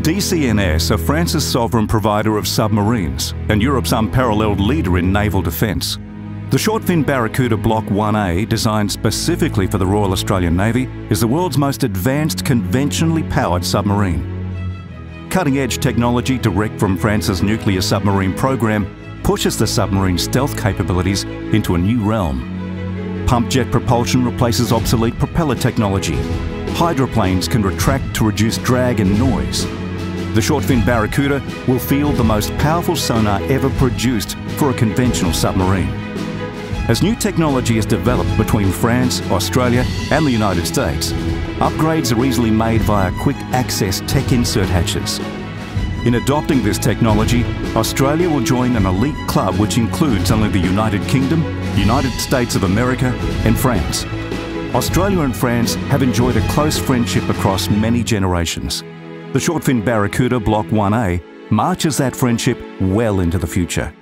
DCNS are France's sovereign provider of submarines and Europe's unparalleled leader in naval defence. The short-fin Barracuda Block 1A, designed specifically for the Royal Australian Navy, is the world's most advanced conventionally powered submarine. Cutting-edge technology direct from France's nuclear submarine program pushes the submarine's stealth capabilities into a new realm. Pump jet propulsion replaces obsolete propeller technology. Hydroplanes can retract to reduce drag and noise. The short-fin Barracuda will field the most powerful sonar ever produced for a conventional submarine. As new technology is developed between France, Australia and the United States, upgrades are easily made via quick access tech insert hatches. In adopting this technology, Australia will join an elite club which includes only the United Kingdom, United States of America and France. Australia and France have enjoyed a close friendship across many generations. The short-fin Barracuda Block 1A marches that friendship well into the future.